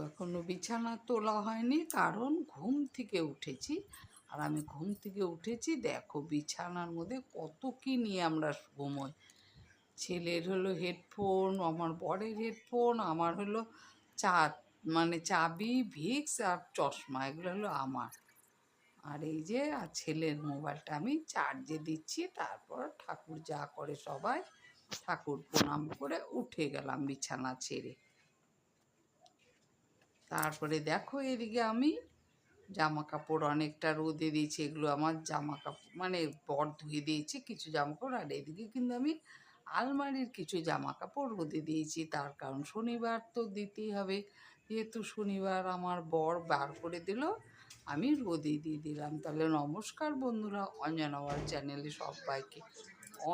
এখনো বিছানা তোলা হয়নি, কারণ ঘুম থেকে উঠেছি। আর আমি ঘুম থেকে উঠেছি, দেখো বিছানার মধ্যে কত কী নিয়ে আমরা ঘুমোই। ছেলের হলো হেডফোন, আমার বরের হেডফোন, আমার হলো চা মানে চাবি, ভিক্স আর চশমা, এগুলো হলো আমার। আর এই যে আর ছেলের মোবাইলটা আমি চার্জে দিচ্ছি। তারপর ঠাকুর যা করে সবাই, ঠাকুর প্রণাম করে উঠে গেলাম বিছানা ছেড়ে। তারপরে দেখো এদিকে আমি জামা কাপড় অনেকটা রোদে দিয়েছি, এগুলো আমার জামা কাপড় মানে বর ধুয়ে দিয়েছি কিছু জামা কাপড়। আর এদিকে কিন্তু আমি আলমারির কিছু জামা কাপড় রোদে দিয়েছি, তার কারণ শনিবার তো দিতেই হবে। যেহেতু শনিবার আমার বর বার করে দিল, আমি রোদে দিয়ে দিলাম। তাহলে নমস্কার বন্ধুরা, অঞ্জনা ওয়ার্ল্ড চ্যানেলে সবাইকে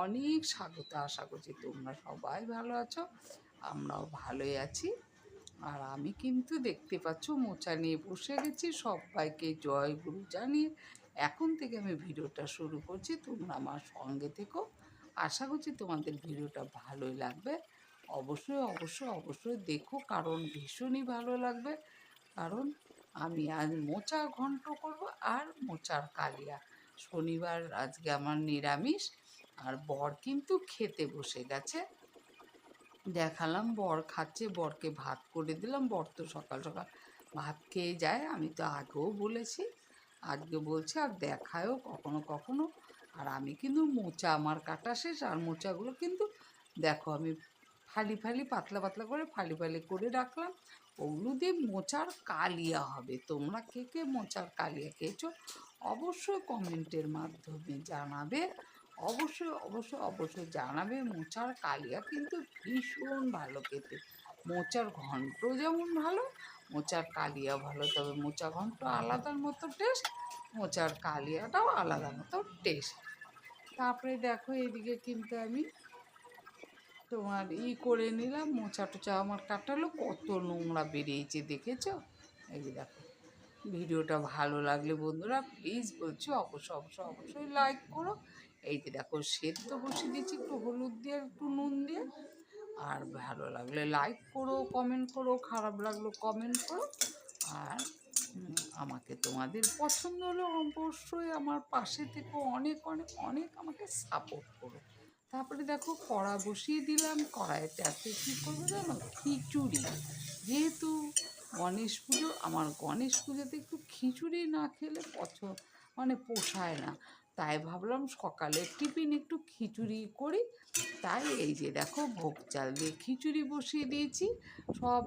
অনেক স্বাগত। আশা করছি তোমরা সবাই ভালো আছো, আমরাও ভালোই আছি। আর আমি কিন্তু দেখতে পাচ্ছ মোচা নিয়ে বসে গেছি, সবাইকে জয় গুরু জানিয়ে এখন থেকে আমি ভিডিওটা শুরু করছি। তোমরা আমার সঙ্গে থেকো, আশা করছি তোমাদের ভিডিওটা ভালোই লাগবে। অবশ্যই অবশ্যই অবশ্যই দেখো, কারণ ভীষণই ভালো লাগবে। কারণ আমি আজ মোচা ঘন্ট করব আর মোচার কালিয়া। শনিবার আজকে আমার নিরামিষ। আর বর কিন্তু খেতে বসে গেছে, দেখালাম বর খাচ্ছে, বরকে ভাত করে দিলাম। বর তো সকাল সকাল ভাত খেয়ে যায়, আমি তো আগেও বলেছি, আজকে বলছি আর দেখায়ও কখনো কখনো। আর আমি কিন্তু মোচা আমার কাটা শেষ, আর মোচাগুলো কিন্তু দেখো আমি ফালি ফালি পাতলা পাতলা করে ফালি ফালি করে রাখলাম। ওগুলো দিয়ে মোচার কালিয়া হবে। তোমরা কে কে মোচার কালিয়া খেয়েছো অবশ্যই কমেন্টের মাধ্যমে জানাবে। অবশ্যই অবশ্যই অবশ্যই জানাবে। মোচার কালিয়া কিন্তু ভীষণ ভালো খেতে। মোচার ঘন্ট যেমন ভালো, মোচার কালিয়া ভালো। তবে মোচা ঘন্ট আলাদার মতো টেস্ট, মোচার কালিয়াটাও আলাদা মতো টেস্ট। তারপরে দেখো এদিকে কিন্তু আমি তোমার করে নিলাম, মোচা টোচা আমার কাটালো, কত নোংরা বেরিয়েছে দেখেছো। এই যে দেখো, ভিডিওটা ভালো লাগলে বন্ধুরা প্লিজ বলছি অবশ্যই অবশ্যই অবশ্যই লাইক করো। এই যে দেখো সেদ্ধ বসিয়ে দিয়েছি একটু হলুদ দিয়ে একটু নুন দিয়ে। আর ভালো লাগলে লাইক করো, কমেন্ট করো, খারাপ লাগলো কমেন্ট করো। আর আমাকে তোমাদের পছন্দ হলে অবশ্যই আমার পাশে থেকে অনেক অনেক অনেক আমাকে সাপোর্ট করো। তারপরে দেখো কড়া বসিয়ে দিলাম, কড়াইতে আজকে কী করবো জানো, খিচুড়ি। যেহেতু গণেশ পুজো, আমার গণেশ পুজোতে একটু খিচুড়ি না খেলে মানে পোষায় না। তাই ভাবলাম সকালের টিফিন একটু খিচুড়ি করি। তাই এই যে দেখো ভোগ চাল দিয়ে খিচুড়ি বসিয়ে দিয়েছি, সব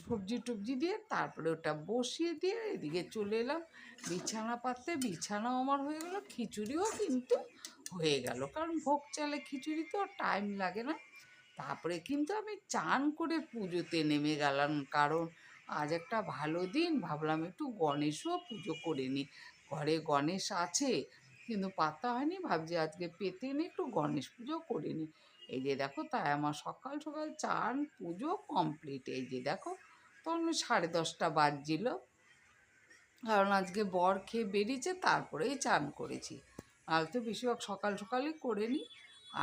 সবজি টবজি দিয়ে। তারপরে ওটা বসিয়ে দিয়ে এদিকে চলে এলাম বিছানা পাততে। বিছানাও আমার হয়ে গেল, খিচুড়িও কিন্তু হয়ে গেল, কারণ ভোগ চালে খিচুড়ি তো টাইম লাগে না। তারপরে কিন্তু আমি চান করে পুজোতে নেমে গেলাম, কারণ আজ একটা ভালো দিন, ভাবলাম একটু গণেশও পুজো করে নিই। ঘরে গণেশ আছে কিন্তু পাতা হয়নি, ভাবছি আজকে পেতে নিই, একটু গণেশ পুজো করে নিই। এই যে দেখো, তাই আমার সকাল সকাল চান পুজো কমপ্লিট। এই যে দেখো, তখন 10:30 বাজছিল, কারণ আজকে বর খেয়ে বেরিয়েছে তারপরেই চান করেছি। নাহলে তো বেশিরভাগ সকাল সকালই করে নিই।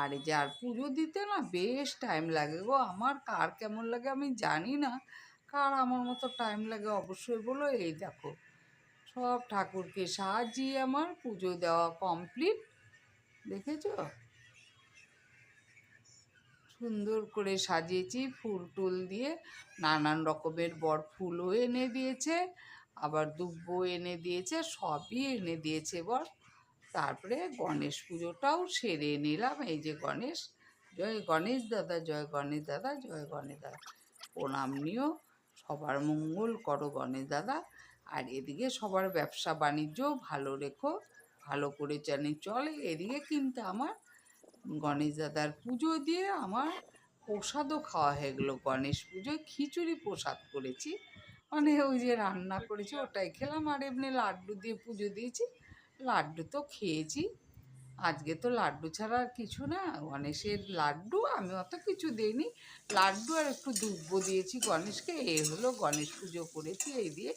আর এই যে আর পুজো দিতে না বেশ টাইম লাগে গো আমার। কার কেমন লাগে আমি জানি না, কার আমার মতো টাইম লাগে অবশ্যই বলো। এই দেখো সব ঠাকুরকে সাজিয়ে আমার পুজো দেওয়া কমপ্লিট, দেখেছো সুন্দর করে সাজিয়েছি ফুল টুল দিয়ে। নানান রকমের বর ফুলও এনে দিয়েছে, আবার দুব্বো এনে দিয়েছে, সবই এনে দিয়েছে বর। তারপরে গণেশ পুজোটাও সেরে নিলাম। এই যে গণেশ, জয় গণেশ দাদা, জয় গণেশ দাদা, জয় গণেশ দাদা, প্রণাম নিও, সবার মঙ্গল করো গণেশ দাদা। আর এদিকে সবার ব্যবসা বাণিজ্য ভালো রেখো, ভালো করে যেন চলে। এদিকে কিন্তু আমার গণেশ দাদার পুজো দিয়ে আমার প্রসাদও খাওয়া হয়ে গেলো। গণেশ পুজোয় খিচুড়ি প্রসাদ করেছি, মানে ওই যে রান্না করেছি ওটাই খেলাম। আর এমনি লাড্ডু দিয়ে পুজো দিয়েছি, লাড্ডু তো খেয়েছি। আজকে তো লাড্ডু ছাড়া আর কিছু না, গণেশের লাড্ডু, আমি অত কিছু দিইনি, লাড্ডু আর একটু দুব্বো দিয়েছি গণেশকে। এই হলো গণেশ পুজো করেছি এই দিয়ে।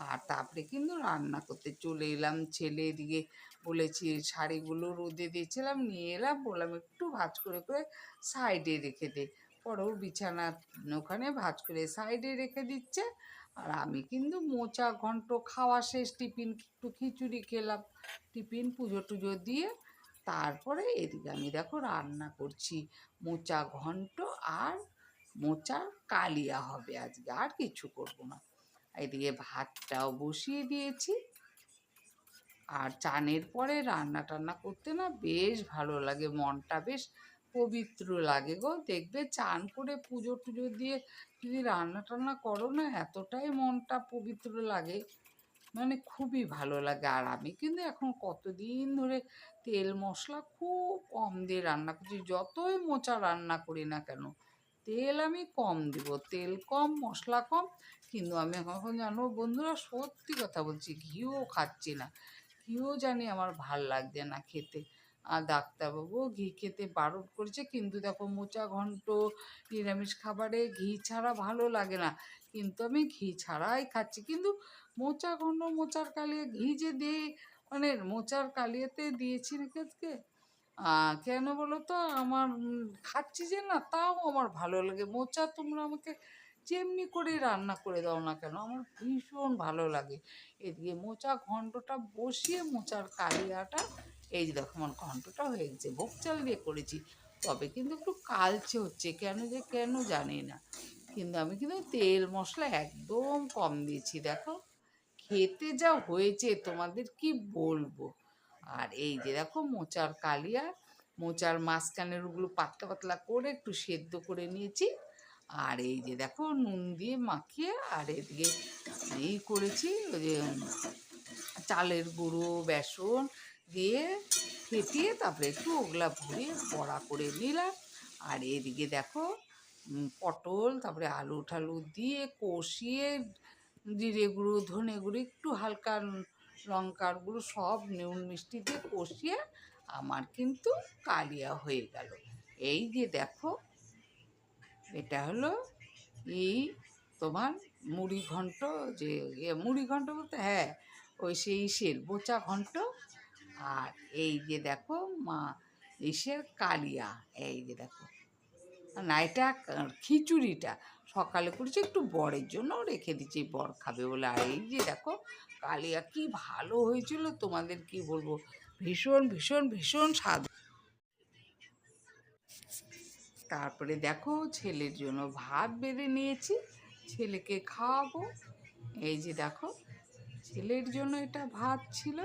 আর তারপরে কিন্তু রান্না করতে চলে এলাম। ছেলে এদিকে বলেছি শাড়িগুলো রোদে দিয়েছিলাম, নিয়ে এলাম, বললাম একটু ভাঁজ করে করে সাইডে রেখে দে। পরেও বিছানার ওখানে ভাঁজ করে সাইডে রেখে দিচ্ছে। আর আমি কিন্তু মোচা ঘন্ট খাওয়া শেষ, টিফিন একটু খিচুড়ি খেলাম, টিফিন পুজো টুজো দিয়ে তারপরে এদিকে আমি দেখো রান্না করছি মোচা ঘন্ট আর মোচার কালিয়া হবে আজকে, আর কিছু করবো না। এদিকে ভাতটাও বসিয়ে দিয়েছি। আর চানের পরে রান্না টান্না করতে না বেশ ভালো লাগে, মনটা বেশ পবিত্র লাগে গো। দেখবে চান করে পুজো টুজো দিয়ে যদি রান্না টান্না করো না, এতটাই মনটা পবিত্র লাগে, মানে খুবই ভালো লাগে। আর আমি কিন্তু এখন কতদিন ধরে তেল মশলা খুব কম দিয়ে রান্না করছি, যতই মোচা রান্না করি না কেন তেল আমি কম দিব, তেল কম মশলা কম। কিন্তু আমি এখন জানো বন্ধুরা, সত্যি কথা বলছি, ঘিও খাচ্ছি না, ঘিও জানি আমার ভাল লাগছে না খেতে। আর ডাক্তারবাবুও ঘি খেতে বারণ করেছে, কিন্তু দেখো মোচা ঘন্ট নিরামিষ খাবারে ঘি ছাড়া ভালো লাগে না, কিন্তু আমি ঘি ছাড়াই খাচ্ছি। কিন্তু মোচা ঘন্ট মোচার কালিয়া ঘি যে দিয়ে, মানে মোচার কালিয়াতে দিয়েছি নাকি আজকে, কেন বলো তো, আমার খাচ্ছি যে না, তাও আমার ভালো লাগে। মোচা তোমরা আমাকে যেমনি করে রান্না করে দাও না কেন, আমার ভীষণ ভালো লাগে। এদিকে মোচা ঘন্টটা বসিয়ে মোচার কালিয়াটা, এই যে দেখো আমার ঘন্টটা হয়ে গেছে, ভোগ চাল দিয়ে করেছি, তবে কিন্তু একটু কালচে হচ্ছে, কেন জানি না। কিন্তু আমি কিন্তু তেল মশলা একদম কম দিয়েছি, দেখো খেতে যা হয়েছে তোমাদের কি বলবো। আর এই যে দেখো মোচার কালিয়া, মোচার মাঝখানের ওগুলো পাতলা পাতলা করে একটু সেদ্ধ করে নিয়েছি। আর এই যে দেখো নুন দিয়ে মাখিয়ে, আর এদিকে এই করেছি ওই যে চালের গুঁড়ো বেসন দিয়ে ফেটিয়ে তারপরে একটু ওগুলা ভরে বড়া করে নিলাম। আর এদিকে দেখো পটল তারপরে আলু ঠালু দিয়ে কষিয়ে জিরে গুঁড়ো ধনে গুঁড়ো একটু হালকা লঙ্কার গুঁড়ো সব নুন মিষ্টি দিয়ে কষিয়ে আমার কিন্তু কালিয়া হয়ে গেল। এই যে দেখো, এটা হলো এই তোমার মুড়ি ঘন্ট, যে মুড়ি ঘন্ট বলতে হ্যাঁ ওই সেই ইসের মোচা ঘন্ট। আর এই যে দেখো মা ইসের কালিয়া, এই যে দেখো না, এটা খিচুড়িটা সকালে করেছি, একটু বরের জন্য রেখে দিচ্ছি, বর খাবে বলে। আর এই যে দেখো কালিয়া কি ভালো হয়েছিল, তোমাদের কি বলবো, ভীষণ ভীষণ ভীষণ স্বাদ। তারপরে দেখো ছেলের জন্য ভাত বেড়ে নিয়েছি, ছেলেকে খাওয়াবো। এই যে দেখো ছেলের জন্য এটা ভাত ছিল,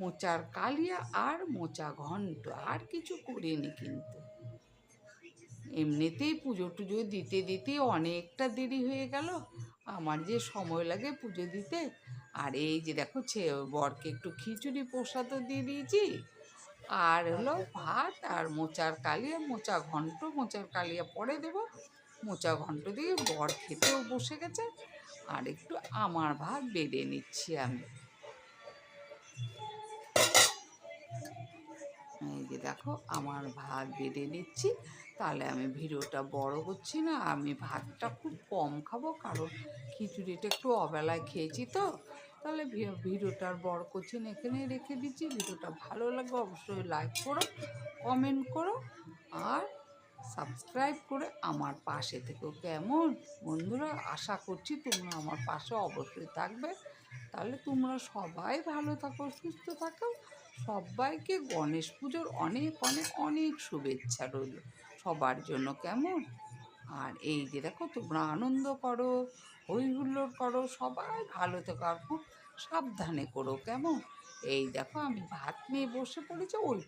মোচার কালিয়া আর মোচা ঘন্ট, আর কিছু করিনি। কিন্তু এমনিতেই পুজো টুজো দিতে দিতে অনেকটা দেরি হয়ে গেল, আমার যে সময় লাগে পুজো দিতে। আর এই যে দেখো বরকে একটু খিচুড়ি প্রসাদও দিয়ে দিয়েছি, আর হলো ভাত আর মোচার কালিয়া, মোচা ঘন্ট, মোচার কালিয়া পরে দেবো, মোচা ঘন্ট দিয়ে বর খেতেও বসে গেছে। আর একটু আমার ভাত বেড়ে নিচ্ছি আমি। এই যে দেখো আমার ভাত বেড়ে নিচ্ছি, তাহলে আমি ভিডিওটা বড় করছি না, আমি ভাতটা খুব কম খাবো, কারণ খিচুড়িটা একটু অবেলায় খেয়েছি তো। তাহলে ভিডিওটা আর বড় করছি না, এখানেই রেখে দিচ্ছি। ভিডিওটা ভালো লাগবে অবশ্যই লাইক করো, কমেন্ট করো, আর সাবস্ক্রাইব করে আমার পাশে থেকো, কেমন বন্ধুরা? আশা করছি তোমরা আমার পাশে অবশ্যই থাকবে। তাহলে তোমরা সবাই ভালো থাকো, সুস্থ থাকো। সবাইকে গণেশ পুজোর অনেক অনেক অনেক শুভেচ্ছা রইল সবার জন্য, কেমন? আর এই যে দেখো তোমরা আনন্দ করো, হই হুল্লোড় করো, সবাই ভালো থেকো, আর খুব সাবধানে করো, কেমন? এই দেখো আমি ভাত নিয়ে বসে পড়েছি, ওইটুকু